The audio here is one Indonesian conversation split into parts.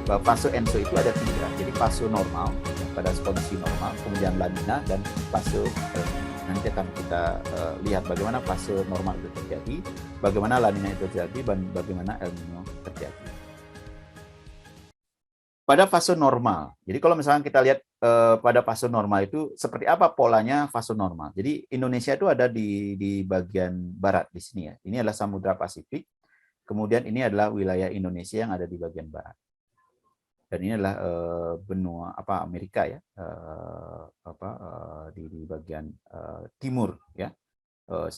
fase ENSO itu ada 3. Jadi fase normal pada kondisi normal, kemudian La Nina, dan fase El Nino. Nanti akan kita lihat bagaimana fase normal itu terjadi, bagaimana La Nina itu terjadi, dan bagaimana El Nino terjadi. Pada fase normal, jadi kalau misalkan kita lihat pada fase normal itu seperti apa polanya fase normal. Jadi Indonesia itu ada di bagian barat di sini ya. Ini adalah Samudra Pasifik. Kemudian ini adalah wilayah Indonesia yang ada di bagian barat. Dan ini adalah benua Amerika ya, di bagian timur ya,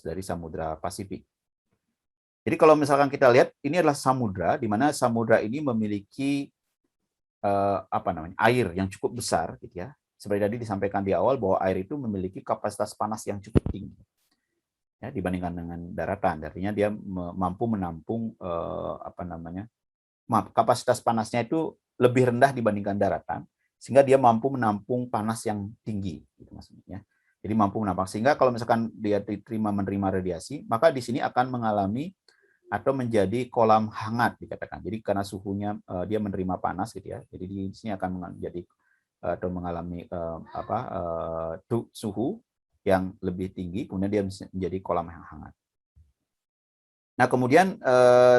dari Samudra Pasifik. Jadi kalau misalkan kita lihat ini adalah samudra, di mana samudra ini memiliki air yang cukup besar gitu ya. Seperti tadi disampaikan di awal bahwa air itu memiliki kapasitas panas yang cukup tinggi ya, dibandingkan dengan daratan. Artinya dia mampu menampung kapasitas panasnya itu lebih rendah dibandingkan daratan, sehingga dia mampu menampung panas yang tinggi gitu maksudnya. Jadi mampu menampung, sehingga kalau misalkan dia menerima radiasi, maka di sini akan mengalami atau menjadi kolam hangat dikatakan. Jadi karena suhunya dia menerima panas gitu ya. Jadi di sini akan menjadi atau mengalami suhu yang lebih tinggi, kemudian dia menjadi kolam yang hangat. Nah, kemudian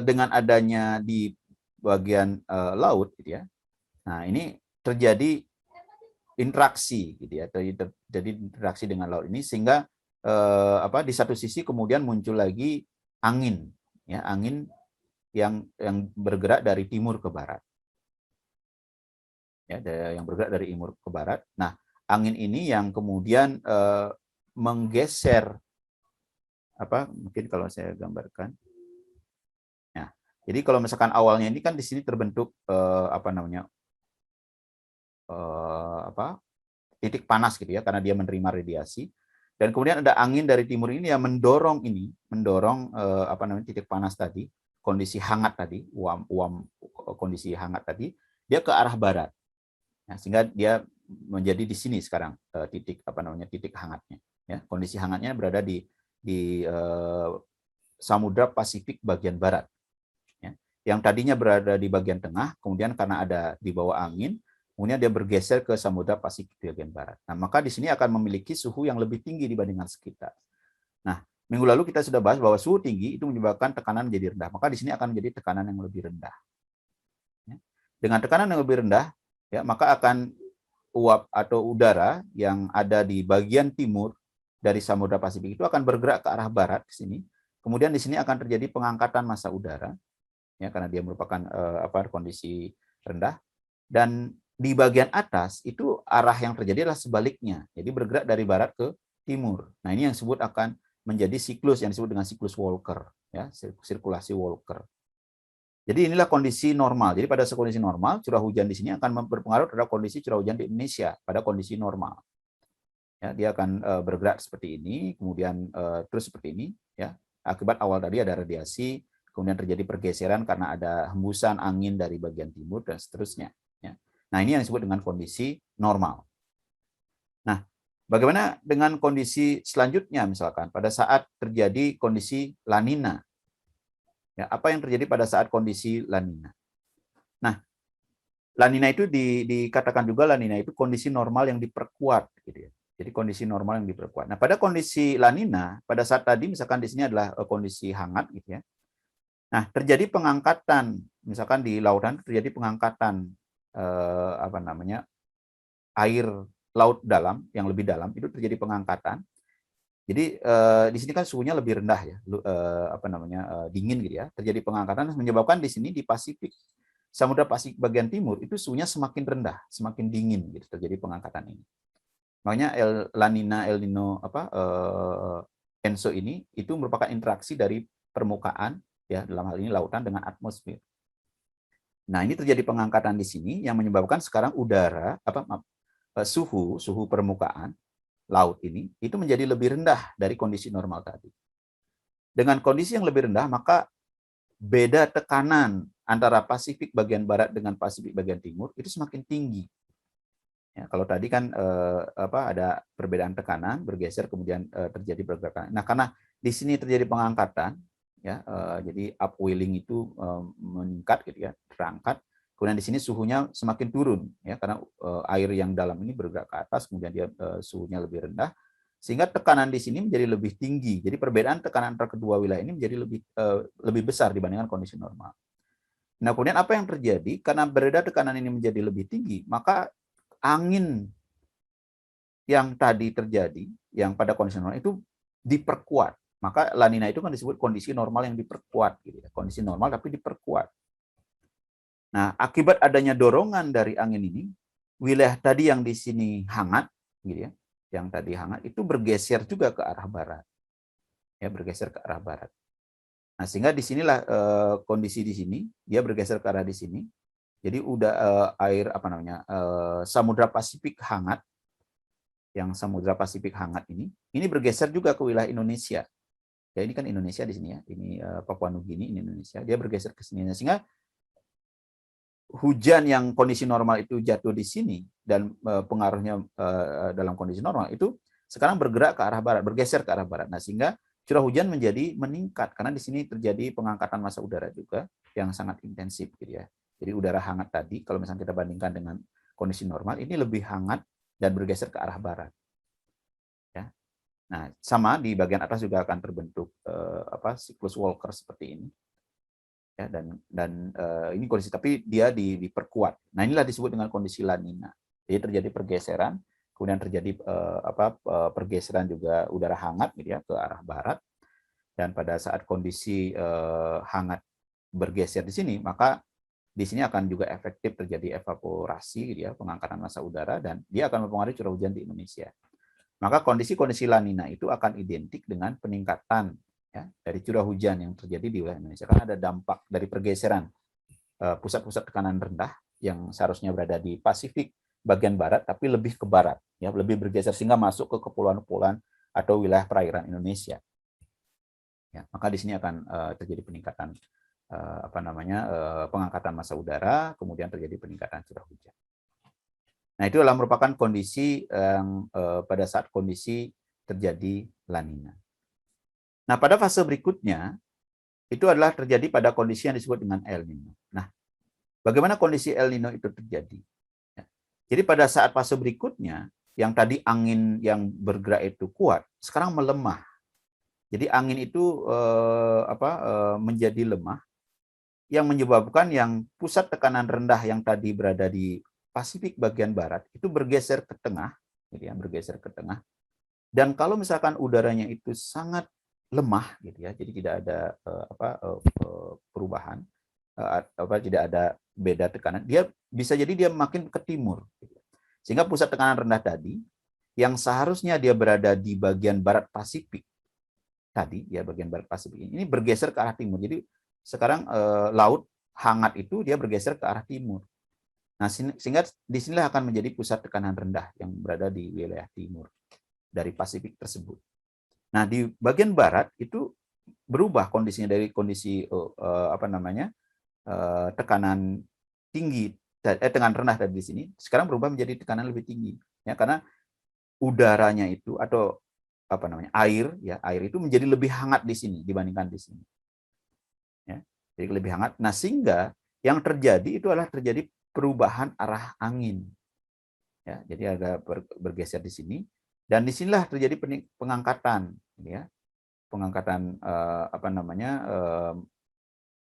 dengan adanya di bagian laut gitu ya. Nah, ini terjadi interaksi gitu ya. Jadi interaksi dengan laut ini sehingga di satu sisi kemudian muncul lagi angin ya, angin yang bergerak dari timur ke barat. Ya, yang bergerak dari timur ke barat. Nah, angin ini yang kemudian menggeser mungkin kalau saya gambarkan. Nah, jadi kalau misalkan awalnya ini kan di sini terbentuk titik panas gitu ya, karena dia menerima radiasi. Dan kemudian ada angin dari timur ini yang mendorong titik panas tadi, kondisi hangat tadi, kondisi hangat tadi, dia ke arah barat. Nah, sehingga dia menjadi di sini sekarang titik hangatnya. Ya, kondisi hangatnya berada di Samudra Pasifik bagian barat. Ya. Yang tadinya berada di bagian tengah, kemudian karena ada di bawah angin, kemudian dia bergeser ke Samudra Pasifik bagian barat. Nah, maka di sini akan memiliki suhu yang lebih tinggi dibandingkan sekitar. Nah, minggu lalu kita sudah bahas bahwa suhu tinggi itu menyebabkan tekanan menjadi rendah. Maka di sini akan menjadi tekanan yang lebih rendah. Dengan tekanan yang lebih rendah, ya, maka akan uap atau udara yang ada di bagian timur dari Samudra Pasifik itu akan bergerak ke arah barat ke sini. Kemudian di sini akan terjadi pengangkatan massa udara, ya, karena dia merupakan kondisi rendah. Dan di bagian atas itu arah yang terjadi adalah sebaliknya, jadi bergerak dari barat ke timur. Nah, ini yang disebut akan menjadi siklus yang disebut dengan siklus Walker, ya, sirkulasi Walker. Jadi inilah kondisi normal. Jadi pada kondisi normal, curah hujan di sini akan berpengaruh terhadap kondisi curah hujan di Indonesia pada kondisi normal. Ya, dia akan bergerak seperti ini, kemudian terus seperti ini, ya. Akibat awal tadi ada radiasi, kemudian terjadi pergeseran karena ada hembusan angin dari bagian timur dan seterusnya. Nah, ini yang disebut dengan kondisi normal. Nah, bagaimana dengan kondisi selanjutnya misalkan pada saat terjadi kondisi La Nina? Ya, apa yang terjadi pada saat kondisi La Nina? Nah, La Nina itu dikatakan juga La Nina itu kondisi normal yang diperkuat gitu ya. Jadi kondisi normal yang diperkuat. Nah, pada kondisi La Nina, pada saat tadi misalkan di sini adalah kondisi hangat gitu ya. Nah, terjadi pengangkatan, misalkan di lautan terjadi pengangkatan air laut dalam yang lebih dalam itu terjadi pengangkatan. Jadi di sini kan suhunya lebih rendah ya, dingin gitu ya. Terjadi pengangkatan menyebabkan di sini di Pasifik, Samudra Pasifik bagian timur itu suhunya semakin rendah, semakin dingin gitu, terjadi pengangkatan ini. Makanya La Nina, El Nino, ENSO ini itu merupakan interaksi dari permukaan ya, dalam hal ini lautan dengan atmosfer. Nah, ini terjadi pengangkatan di sini yang menyebabkan sekarang udara suhu permukaan laut ini itu menjadi lebih rendah dari kondisi normal tadi. Dengan kondisi yang lebih rendah, maka beda tekanan antara Pasifik bagian barat dengan Pasifik bagian timur itu semakin tinggi. Ya, kalau tadi kan ada perbedaan tekanan bergeser kemudian terjadi pergerakan. Nah, karena di sini terjadi pengangkatan, ya, jadi upwelling itu meningkat gitu ya, terangkat. Kemudian di sini suhunya semakin turun, ya, karena air yang dalam ini bergerak ke atas, kemudian dia suhunya lebih rendah, sehingga tekanan di sini menjadi lebih tinggi. Jadi perbedaan tekanan antara kedua wilayah ini menjadi lebih besar dibandingkan kondisi normal. Nah, kemudian apa yang terjadi? Karena berbeda tekanan ini menjadi lebih tinggi, maka angin yang tadi terjadi, yang pada kondisi normal itu diperkuat. Maka La Nina itu kan disebut kondisi normal yang diperkuat, gitu ya. Kondisi normal tapi diperkuat. Nah, akibat adanya dorongan dari angin ini, wilayah tadi yang di sini hangat, gitu ya, yang tadi hangat itu bergeser juga ke arah barat, ya, bergeser ke arah barat. Nah, sehingga disinilah kondisi di sini dia bergeser ke arah di sini. Jadi udah air apa namanya Samudra Pasifik hangat, yang Samudra Pasifik hangat ini bergeser juga ke wilayah Indonesia. Ya, ini kan Indonesia di sini ya, ini Papua Nugini, ini Indonesia, dia bergeser ke sini, sehingga hujan yang kondisi normal itu jatuh di sini dan pengaruhnya dalam kondisi normal itu sekarang bergerak ke arah barat, bergeser ke arah barat. Nah, sehingga curah hujan menjadi meningkat karena di sini terjadi pengangkatan massa udara juga yang sangat intensif, gitu ya. Jadi udara hangat tadi kalau misalnya kita bandingkan dengan kondisi normal ini lebih hangat dan bergeser ke arah barat. Ya. Nah, sama di bagian atas juga akan terbentuk siklus Walker seperti ini. Ya, dan ini kondisi tapi dia diperkuat. Nah, inilah disebut dengan kondisi La Nina. Jadi terjadi pergeseran, kemudian terjadi pergeseran juga udara hangat, gitu ya, ke arah barat. Dan pada saat kondisi hangat bergeser di sini, maka di sini akan juga efektif terjadi evaporasi, gitu ya, pengangkatan massa udara, dan dia akan mempengaruhi curah hujan di Indonesia. Maka kondisi-kondisi La Nina itu akan identik dengan peningkatan, ya, dari curah hujan yang terjadi di wilayah Indonesia. Karena ada dampak dari pergeseran pusat-pusat tekanan rendah yang seharusnya berada di Pasifik bagian barat, tapi lebih ke barat, ya, lebih bergeser sehingga masuk ke kepulauan-kepulauan atau wilayah perairan Indonesia. Ya, maka di sini akan terjadi peningkatan pengangkatan massa udara, kemudian terjadi peningkatan curah hujan. Nah, itu adalah merupakan kondisi yang pada saat kondisi terjadi La Nina. Nah, pada fase berikutnya, itu adalah terjadi pada kondisi yang disebut dengan El Nino. Nah, bagaimana kondisi El Nino itu terjadi? Jadi pada saat fase berikutnya, yang tadi angin yang bergerak itu kuat, sekarang melemah. Jadi angin itu menjadi lemah, yang menyebabkan yang pusat tekanan rendah yang tadi berada di Pasifik bagian barat itu bergeser ke tengah, gitu ya, bergeser ke tengah. Dan kalau misalkan udaranya itu sangat lemah, gitu ya, jadi tidak ada perubahan, tidak ada beda tekanan, dia bisa jadi dia makin ke timur, gitu. Sehingga pusat tekanan rendah tadi yang seharusnya dia berada di bagian barat Pasifik tadi, ya, bagian barat Pasifik ini bergeser ke arah timur. Jadi sekarang laut hangat itu dia bergeser ke arah timur. Nah, sehingga disinilah akan menjadi pusat tekanan rendah yang berada di wilayah timur dari Pasifik tersebut. Nah, di bagian barat itu berubah kondisinya dari kondisi tekanan tinggi, tekanan rendah tadi di sini, sekarang berubah menjadi tekanan lebih tinggi, ya, karena udaranya itu atau air itu menjadi lebih hangat di sini dibandingkan di sini, ya, jadi lebih hangat. Nah, sehingga yang terjadi itu adalah terjadi perubahan arah angin, ya, jadi agak bergeser di sini, dan disinilah terjadi pengangkatan, ya, pengangkatan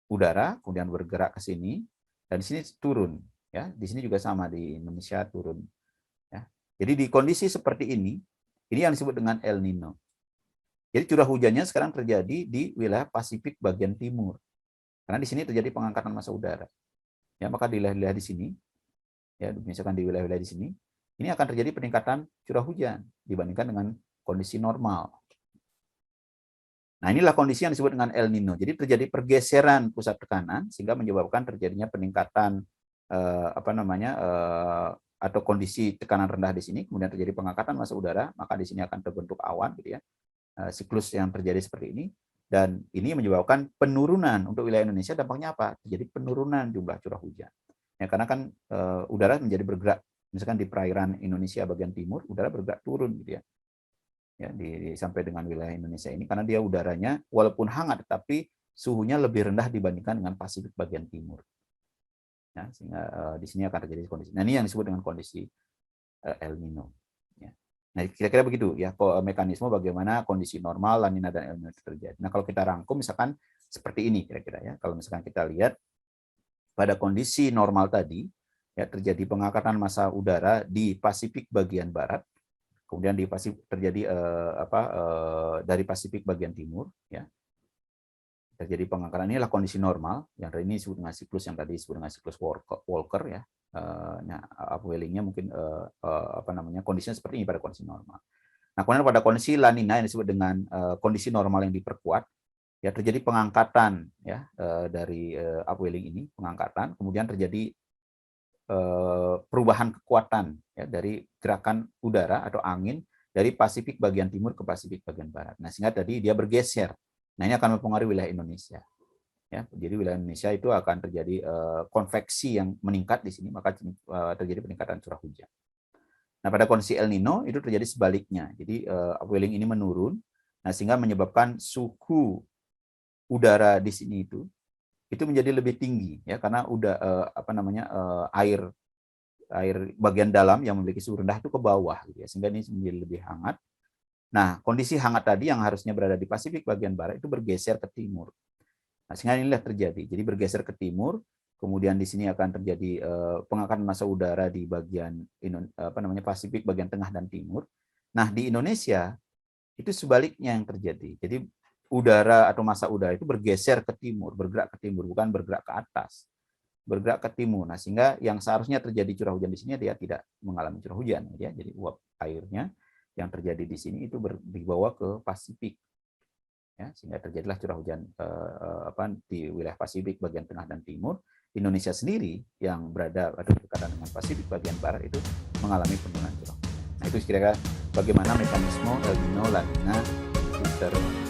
udara, kemudian bergerak ke sini, dan di sini turun, ya, di sini juga sama, di Indonesia turun, ya. Jadi di kondisi seperti ini yang disebut dengan El Nino. Jadi curah hujannya sekarang terjadi di wilayah Pasifik bagian timur, karena di sini terjadi pengangkatan massa udara, ya, maka di wilayah di sini, ya, misalkan di wilayah-wilayah di sini, ini akan terjadi peningkatan curah hujan dibandingkan dengan kondisi normal. Nah, inilah kondisi yang disebut dengan El Nino. Jadi terjadi pergeseran pusat tekanan sehingga menyebabkan terjadinya peningkatan atau kondisi tekanan rendah di sini, kemudian terjadi pengangkatan massa udara, maka di sini akan terbentuk awan, gitu ya. Siklus yang terjadi seperti ini, dan ini menyebabkan penurunan untuk wilayah Indonesia. Dampaknya apa? Terjadi penurunan jumlah curah hujan. Ya, karena kan udara menjadi bergerak, misalkan di perairan Indonesia bagian timur, udara bergerak turun, gitu ya. Ya, sampai dengan wilayah Indonesia ini, karena dia udaranya walaupun hangat, tapi suhunya lebih rendah dibandingkan dengan Pasifik bagian timur. Ya, sehingga di sini akan terjadi kondisi. Nah, ini yang disebut dengan kondisi El Nino. Ya. Nah, kira-kira begitu ya mekanisme bagaimana kondisi normal La Nina dan El Nino itu terjadi. Nah, kalau kita rangkum misalkan seperti ini kira-kira ya. Kalau misalkan kita lihat pada kondisi normal tadi ya terjadi pengangkatan massa udara di Pasifik bagian barat, kemudian di Pasifik terjadi dari Pasifik bagian timur ya. Terjadi pengangkatan, inilah kondisi normal yang ini disebut dengan siklus yang tadi disebut dengan siklus Walker ya. Nah, upwellingnya mungkin kondisinya seperti ini pada kondisi normal. Nah, kemudian pada kondisi La Nina yang disebut dengan kondisi normal yang diperkuat, ya terjadi pengangkatan ya dari upwelling ini, pengangkatan, kemudian terjadi perubahan kekuatan ya dari gerakan udara atau angin dari Pasifik bagian timur ke Pasifik bagian barat. Nah, sehingga tadi dia bergeser. Nah, ini akan mempengaruhi wilayah Indonesia. Ya, jadi wilayah Indonesia itu akan terjadi konveksi yang meningkat di sini, maka terjadi peningkatan curah hujan. Nah, pada kondisi El Nino itu terjadi sebaliknya. Jadi upwelling ini menurun, nah sehingga menyebabkan suhu udara di sini itu menjadi lebih tinggi ya karena air bagian dalam yang memiliki suhu rendah itu ke bawah gitu ya, sehingga ini menjadi lebih hangat. Nah, kondisi hangat tadi yang harusnya berada di Pasifik bagian barat itu bergeser ke timur. Nah, sehingga inilah terjadi. Jadi bergeser ke timur, kemudian di sini akan terjadi pengangkatan massa udara di bagian Pasifik bagian tengah dan timur. Nah, di Indonesia itu sebaliknya yang terjadi. Jadi udara atau massa udara itu bergeser ke timur, bergerak ke timur, bukan bergerak ke atas. Bergerak ke timur. Nah, sehingga yang seharusnya terjadi curah hujan di sini dia tidak mengalami curah hujan ya. Jadi uap airnya yang terjadi di sini itu dibawa ke Pasifik, ya, sehingga terjadilah curah hujan di wilayah Pasifik bagian tengah dan timur. Indonesia sendiri yang berada atau berdekatan dengan Pasifik bagian barat itu mengalami penurunan curah hujan. Nah, itu kira-kira bagaimana mekanisme El Nino La Nina terjadi.